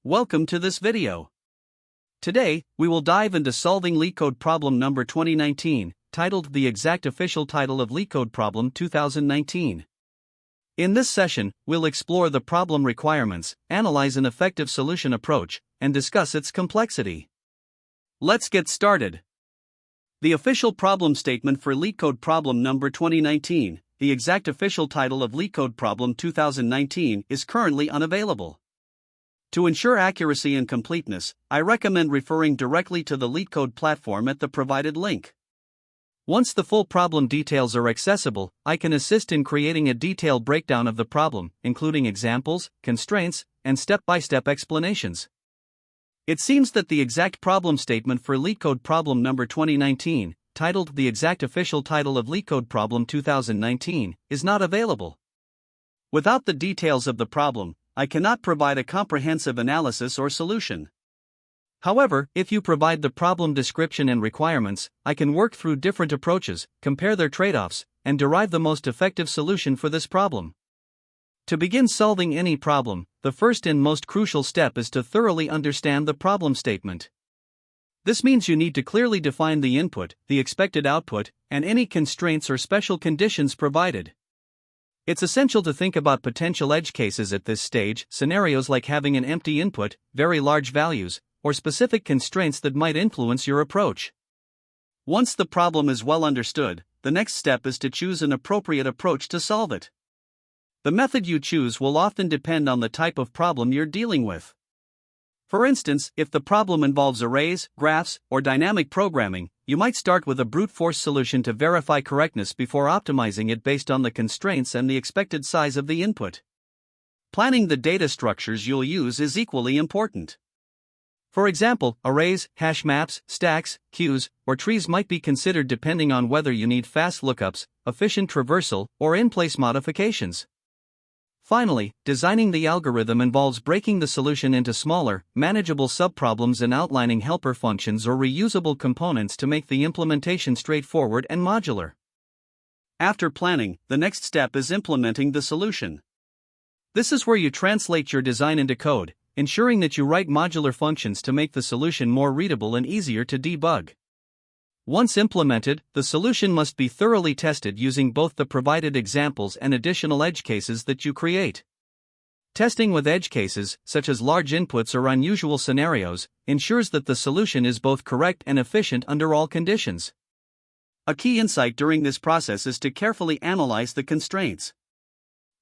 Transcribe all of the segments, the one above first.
Welcome to this video. Today, we will dive into solving LeetCode problem number 2019, titled The Exact Official Title of LeetCode Problem 2019. In this session, we'll explore the problem requirements, analyze an effective solution approach, and discuss its complexity. Let's get started. The official problem statement for LeetCode problem number 2019, the exact official title of LeetCode problem 2019, is currently unavailable. To ensure accuracy and completeness, I recommend referring directly to the LeetCode platform at the provided link. Once the full problem details are accessible, I can assist in creating a detailed breakdown of the problem, including examples, constraints, and step-by-step explanations. It seems that the exact problem statement for LeetCode problem number 2019, titled The Exact Official Title of LeetCode Problem 2019, is not available. Without the details of the problem, I cannot provide a comprehensive analysis or solution. However, if you provide the problem description and requirements, I can work through different approaches, compare their trade-offs, and derive the most effective solution for this problem. To begin solving any problem, the first and most crucial step is to thoroughly understand the problem statement. This means you need to clearly define the input, the expected output, and any constraints or special conditions provided. It's essential to think about potential edge cases at this stage, scenarios like having an empty input, very large values, or specific constraints that might influence your approach. Once the problem is well understood, the next step is to choose an appropriate approach to solve it. The method you choose will often depend on the type of problem you're dealing with. For instance, if the problem involves arrays, graphs, or dynamic programming, you might start with a brute force solution to verify correctness before optimizing it based on the constraints and the expected size of the input. Planning the data structures you'll use is equally important. For example, arrays, hash maps, stacks, queues, or trees might be considered depending on whether you need fast lookups, efficient traversal, or in-place modifications. Finally, designing the algorithm involves breaking the solution into smaller, manageable subproblems and outlining helper functions or reusable components to make the implementation straightforward and modular. After planning, the next step is implementing the solution. This is where you translate your design into code, ensuring that you write modular functions to make the solution more readable and easier to debug. Once implemented, the solution must be thoroughly tested using both the provided examples and additional edge cases that you create. Testing with edge cases, such as large inputs or unusual scenarios, ensures that the solution is both correct and efficient under all conditions. A key insight during this process is to carefully analyze the constraints.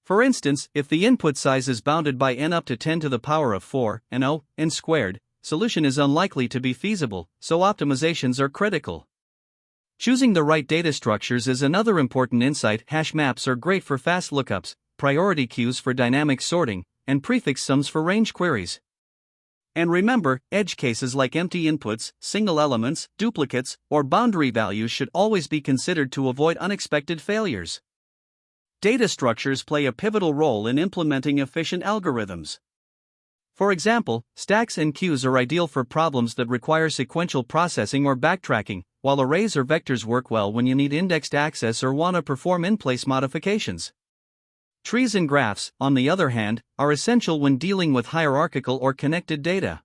For instance, if the input size is bounded by n up to 10 to the power of 4 and o, n squared, solution is unlikely to be feasible, so optimizations are critical. Choosing the right data structures is another important insight. Hash maps are great for fast lookups, priority queues for dynamic sorting, and prefix sums for range queries. And remember, edge cases like empty inputs, single elements, duplicates, or boundary values should always be considered to avoid unexpected failures. Data structures play a pivotal role in implementing efficient algorithms. For example, stacks and queues are ideal for problems that require sequential processing or backtracking, while arrays or vectors work well when you need indexed access or want to perform in-place modifications. Trees and graphs, on the other hand, are essential when dealing with hierarchical or connected data.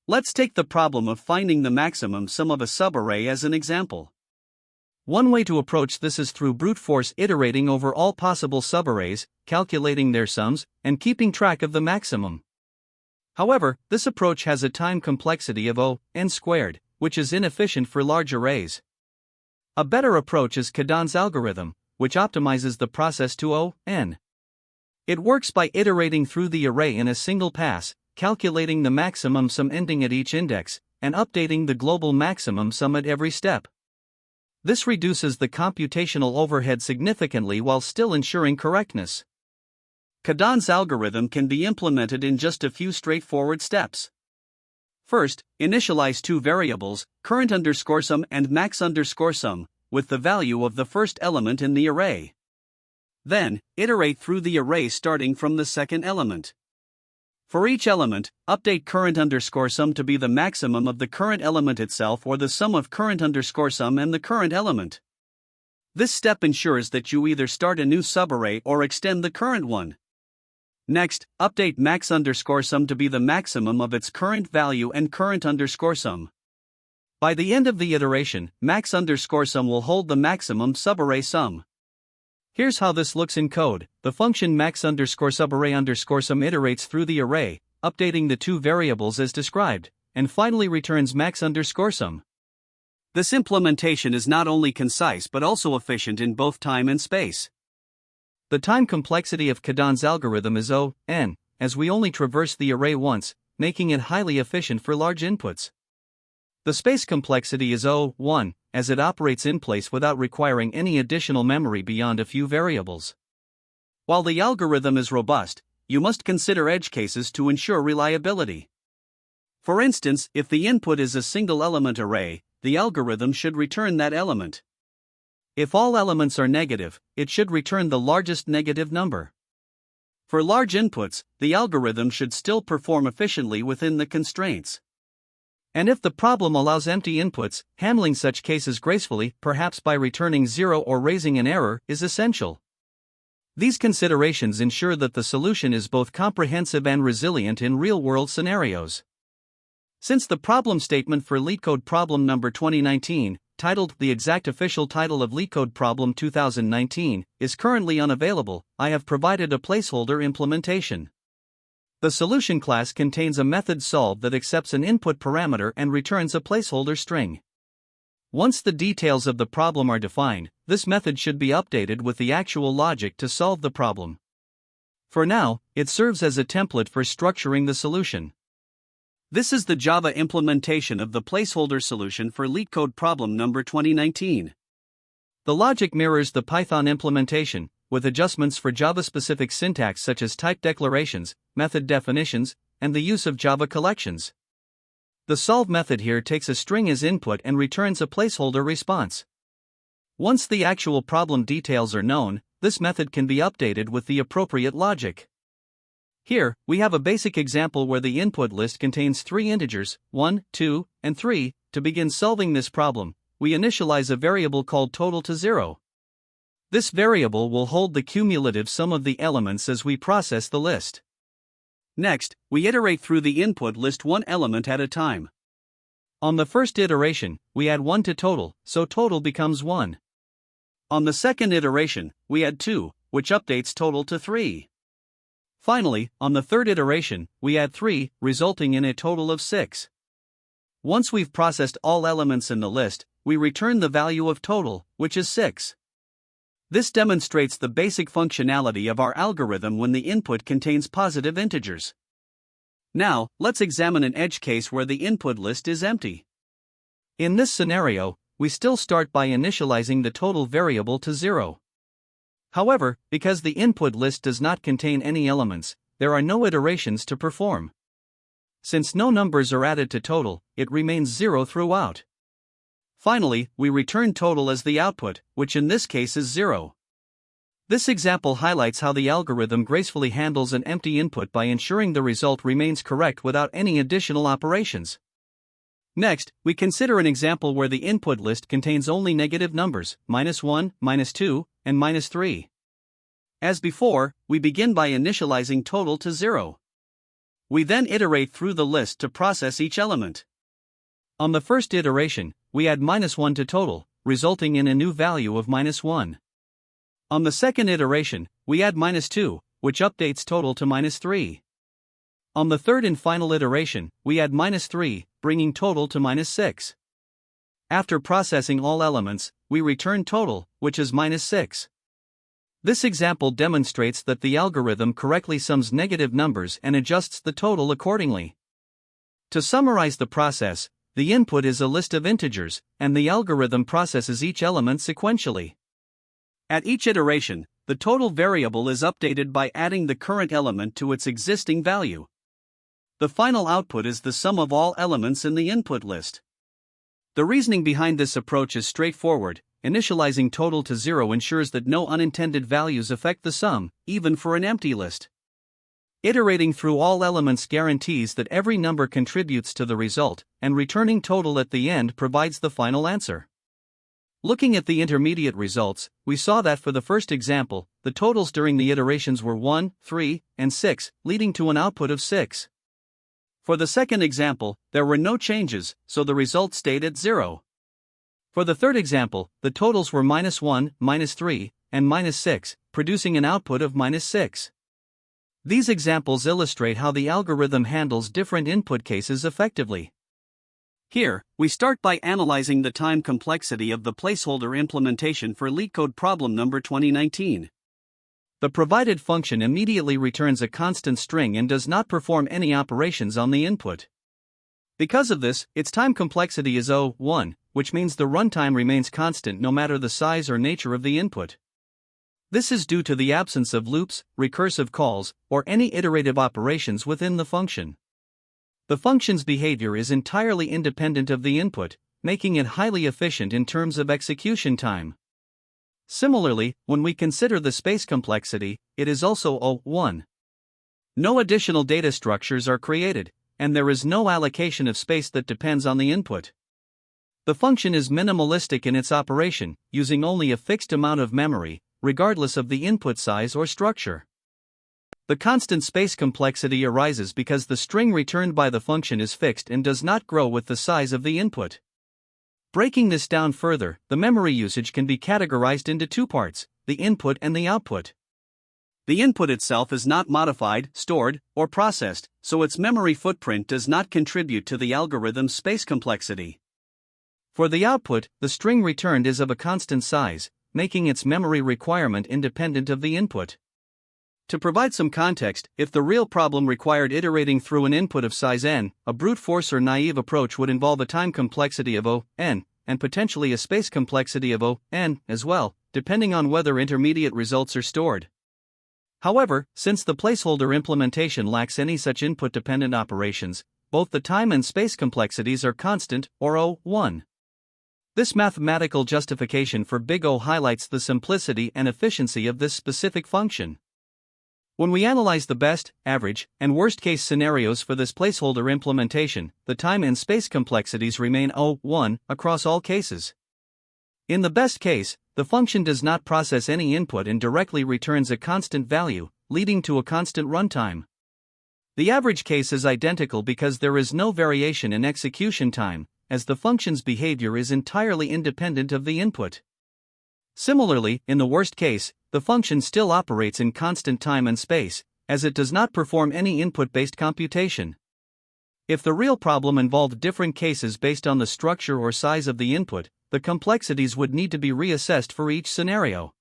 Let's take the problem of finding the maximum sum of a subarray as an example. One way to approach this is through brute force iterating over all possible subarrays, calculating their sums, and keeping track of the maximum. However, this approach has a time complexity of n squared, which is inefficient for large arrays. A better approach is Cadon's algorithm, which optimizes the process to n. It works by iterating through the array in a single pass, calculating the maximum sum ending at each index, and updating the global maximum sum at every step. This reduces the computational overhead significantly while still ensuring correctness. Cadon's algorithm can be implemented in just a few straightforward steps. First, initialize two variables, current_sum and max_sum, with the value of the first element in the array. Then, iterate through the array starting from the second element. For each element, update current_sum to be the maximum of the current element itself or the sum of current_sum and the current element. This step ensures that you either start a new subarray or extend the current one. Next, update max_sum to be the maximum of its current value and current_sum. By the end of the iteration, max_sum will hold the maximum subarray sum. Here's how this looks in code. The function max_subarray_sum iterates through the array, updating the two variables as described, and finally returns max_sum. This implementation is not only concise but also efficient in both time and space. The time complexity of Caden's algorithm is O(n), as we only traverse the array once, making it highly efficient for large inputs. The space complexity is O(1), as it operates in place without requiring any additional memory beyond a few variables. While the algorithm is robust, you must consider edge cases to ensure reliability. For instance, if the input is a single-element array, the algorithm should return that element. If all elements are negative, it should return the largest negative number. For large inputs, the algorithm should still perform efficiently within the constraints. And if the problem allows empty inputs, handling such cases gracefully, perhaps by returning 0 or raising an error, is essential. These considerations ensure that the solution is both comprehensive and resilient in real-world scenarios. Since the problem statement for LeetCode problem number 2019, titled The Exact Official Title of LeetCode Problem 2019, is currently unavailable, I have provided a placeholder implementation. The solution class contains a method solve that accepts an input parameter and returns a placeholder string. Once the details of the problem are defined, this method should be updated with the actual logic to solve the problem. For now, it serves as a template for structuring the solution. This is the Java implementation of the placeholder solution for LeetCode problem number 2019. The logic mirrors the Python implementation, with adjustments for Java-specific syntax such as type declarations, method definitions, and the use of Java collections. The solve method here takes a string as input and returns a placeholder response. Once the actual problem details are known, this method can be updated with the appropriate logic. Here, we have a basic example where the input list contains three integers, 1, 2, and 3. To begin solving this problem, we initialize a variable called total to 0. This variable will hold the cumulative sum of the elements as we process the list. Next, we iterate through the input list one element at a time. On the first iteration, we add 1 to total, so total becomes 1. On the second iteration, we add 2, which updates total to 3. Finally, on the third iteration, we add 3, resulting in a total of 6. Once we've processed all elements in the list, we return the value of total, which is 6. This demonstrates the basic functionality of our algorithm when the input contains positive integers. Now, let's examine an edge case where the input list is empty. In this scenario, we still start by initializing the total variable to 0. However, because the input list does not contain any elements, there are no iterations to perform. Since no numbers are added to total, it remains 0 throughout. Finally, we return total as the output, which in this case is 0. This example highlights how the algorithm gracefully handles an empty input by ensuring the result remains correct without any additional operations. Next, we consider an example where the input list contains only negative numbers, -1, -2, and -3. As before, we begin by initializing total to 0. We then iterate through the list to process each element. On the first iteration, we add -1 to total, resulting in a new value of -1. On the second iteration, we add -2, which updates total to -3. On the third and final iteration, we add -3, bringing total to -6. After processing all elements, we return total, which is -6. This example demonstrates that the algorithm correctly sums negative numbers and adjusts the total accordingly. To summarize the process, the input is a list of integers, and the algorithm processes each element sequentially. At each iteration, the total variable is updated by adding the current element to its existing value. The final output is the sum of all elements in the input list. The reasoning behind this approach is straightforward. Initializing total to 0 ensures that no unintended values affect the sum, even for an empty list. Iterating through all elements guarantees that every number contributes to the result, and returning total at the end provides the final answer. Looking at the intermediate results, we saw that for the first example, the totals during the iterations were 1, 3, and 6, leading to an output of 6. For the second example, there were no changes, so the result stayed at 0. For the third example, the totals were -1, -3, and -6, producing an output of -6. These examples illustrate how the algorithm handles different input cases effectively. Here, we start by analyzing the time complexity of the placeholder implementation for LeetCode problem number 2019. The provided function immediately returns a constant string and does not perform any operations on the input. Because of this, its time complexity is 1, which means the runtime remains constant no matter the size or nature of the input. This is due to the absence of loops, recursive calls, or any iterative operations within the function. The function's behavior is entirely independent of the input, making it highly efficient in terms of execution time. Similarly, when we consider the space complexity, it is also 1. No additional data structures are created, and there is no allocation of space that depends on the input. The function is minimalistic in its operation, using only a fixed amount of memory, regardless of the input size or structure. The constant space complexity arises because the string returned by the function is fixed and does not grow with the size of the input. Breaking this down further, the memory usage can be categorized into two parts, the input and the output. The input itself is not modified, stored, or processed, so its memory footprint does not contribute to the algorithm's space complexity. For the output, the string returned is of a constant size, making its memory requirement independent of the input. To provide some context, if the real problem required iterating through an input of size n, a brute force or naive approach would involve a time complexity of n, and potentially a space complexity of n as well, depending on whether intermediate results are stored. However, since the placeholder implementation lacks any such input-dependent operations, both the time and space complexities are constant, or 1. This mathematical justification for big O highlights the simplicity and efficiency of this specific function. When we analyze the best, average, and worst-case scenarios for this placeholder implementation, the time and space complexities remain 1 across all cases. In the best case, the function does not process any input and directly returns a constant value, leading to a constant runtime. The average case is identical because there is no variation in execution time, as the function's behavior is entirely independent of the input. Similarly, in the worst case, the function still operates in constant time and space, as it does not perform any input-based computation. If the real problem involved different cases based on the structure or size of the input, the complexities would need to be reassessed for each scenario.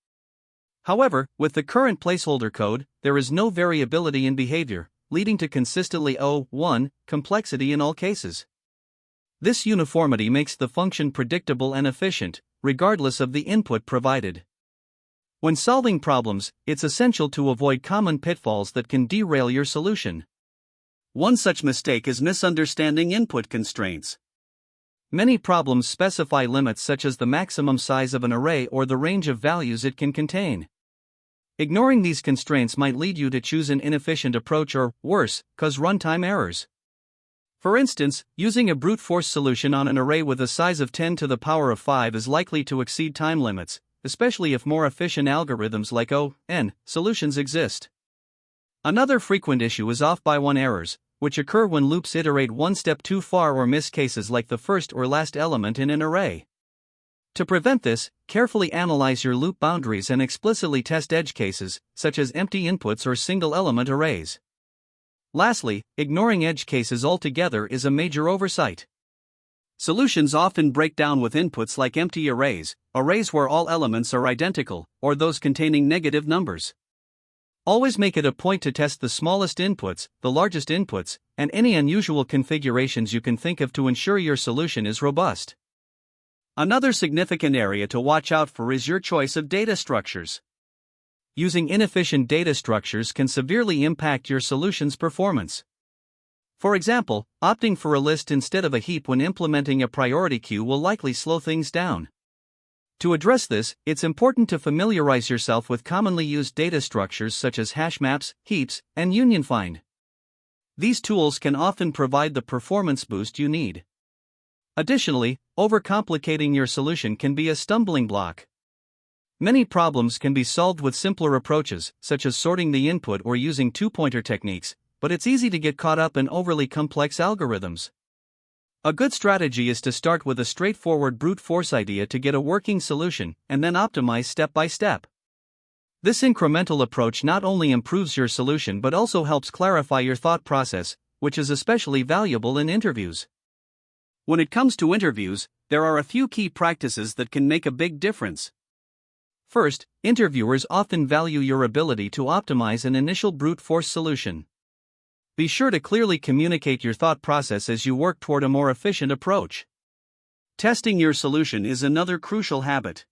However, with the current placeholder code, there is no variability in behavior, leading to consistently 1 complexity in all cases. This uniformity makes the function predictable and efficient, regardless of the input provided. When solving problems, it's essential to avoid common pitfalls that can derail your solution. One such mistake is misunderstanding input constraints. Many problems specify limits such as the maximum size of an array or the range of values it can contain. Ignoring these constraints might lead you to choose an inefficient approach or, worse, cause runtime errors. For instance, using a brute force solution on an array with a size of 10 to the power of 5 is likely to exceed time limits, especially if more efficient algorithms like n solutions exist. Another frequent issue is off-by-one errors, which occur when loops iterate one step too far or miss cases like the first or last element in an array. To prevent this, carefully analyze your loop boundaries and explicitly test edge cases, such as empty inputs or single-element arrays. Lastly, ignoring edge cases altogether is a major oversight. Solutions often break down with inputs like empty arrays where all elements are identical, or those containing negative numbers. Always make it a point to test the smallest inputs, the largest inputs, and any unusual configurations you can think of to ensure your solution is robust. Another significant area to watch out for is your choice of data structures. Using inefficient data structures can severely impact your solution's performance. For example, opting for a list instead of a heap when implementing a priority queue will likely slow things down. To address this, it's important to familiarize yourself with commonly used data structures such as hash maps, heaps, and union find. These tools can often provide the performance boost you need. Additionally, overcomplicating your solution can be a stumbling block. Many problems can be solved with simpler approaches, such as sorting the input or using two-pointer techniques, but it's easy to get caught up in overly complex algorithms. A good strategy is to start with a straightforward brute force idea to get a working solution, and then optimize step by step. This incremental approach not only improves your solution but also helps clarify your thought process, which is especially valuable in interviews. When it comes to interviews, there are a few key practices that can make a big difference. First, interviewers often value your ability to optimize an initial brute force solution. Be sure to clearly communicate your thought process as you work toward a more efficient approach. Testing your solution is another crucial habit.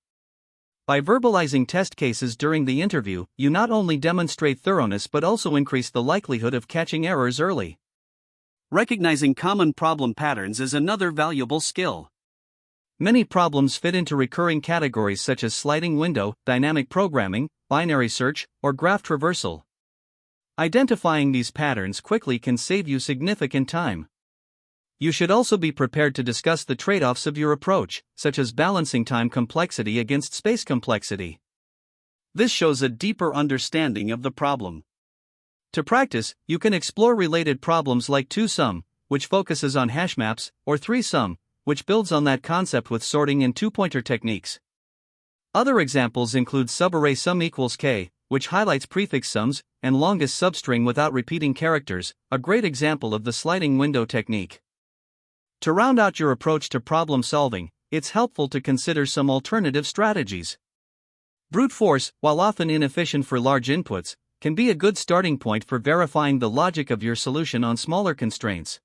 By verbalizing test cases during the interview, you not only demonstrate thoroughness but also increase the likelihood of catching errors early. Recognizing common problem patterns is another valuable skill. Many problems fit into recurring categories such as sliding window, dynamic programming, binary search, or graph traversal. Identifying these patterns quickly can save you significant time. You should also be prepared to discuss the trade-offs of your approach, such as balancing time complexity against space complexity. This shows a deeper understanding of the problem. To practice, you can explore related problems like 2-sum, which focuses on hash maps, or 3-sum, which builds on that concept with sorting and two-pointer techniques. Other examples include subarray sum equals k, which highlights prefix sums, and longest substring without repeating characters, a great example of the sliding window technique. To round out your approach to problem solving, it's helpful to consider some alternative strategies. Brute force, while often inefficient for large inputs, can be a good starting point for verifying the logic of your solution on smaller constraints.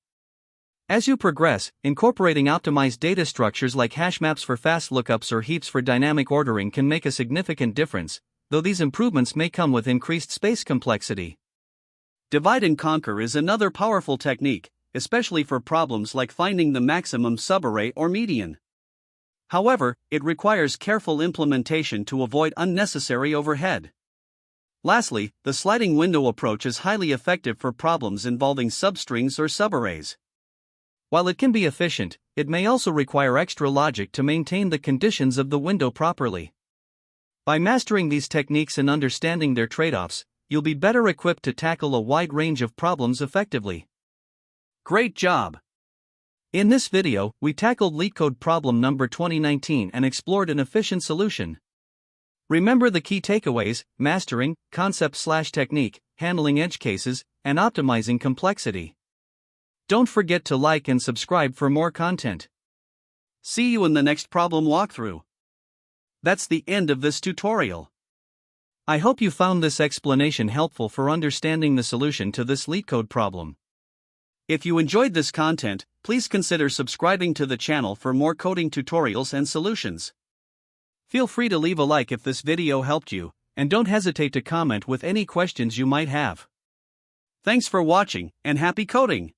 As you progress, incorporating optimized data structures like hash maps for fast lookups or heaps for dynamic ordering can make a significant difference, though these improvements may come with increased space complexity. Divide and conquer is another powerful technique, especially for problems like finding the maximum subarray or median. However, it requires careful implementation to avoid unnecessary overhead. Lastly, the sliding window approach is highly effective for problems involving substrings or subarrays. While it can be efficient, it may also require extra logic to maintain the conditions of the window properly. By mastering these techniques and understanding their trade-offs, you'll be better equipped to tackle a wide range of problems effectively. Great job! In this video, we tackled LeetCode problem number 2019 and explored an efficient solution. Remember the key takeaways: mastering, concept/technique, handling edge cases, and optimizing complexity. Don't forget to like and subscribe for more content. See you in the next problem walkthrough. That's the end of this tutorial. I hope you found this explanation helpful for understanding the solution to this LeetCode problem. If you enjoyed this content, please consider subscribing to the channel for more coding tutorials and solutions. Feel free to leave a like if this video helped you, and don't hesitate to comment with any questions you might have. Thanks for watching, and happy coding!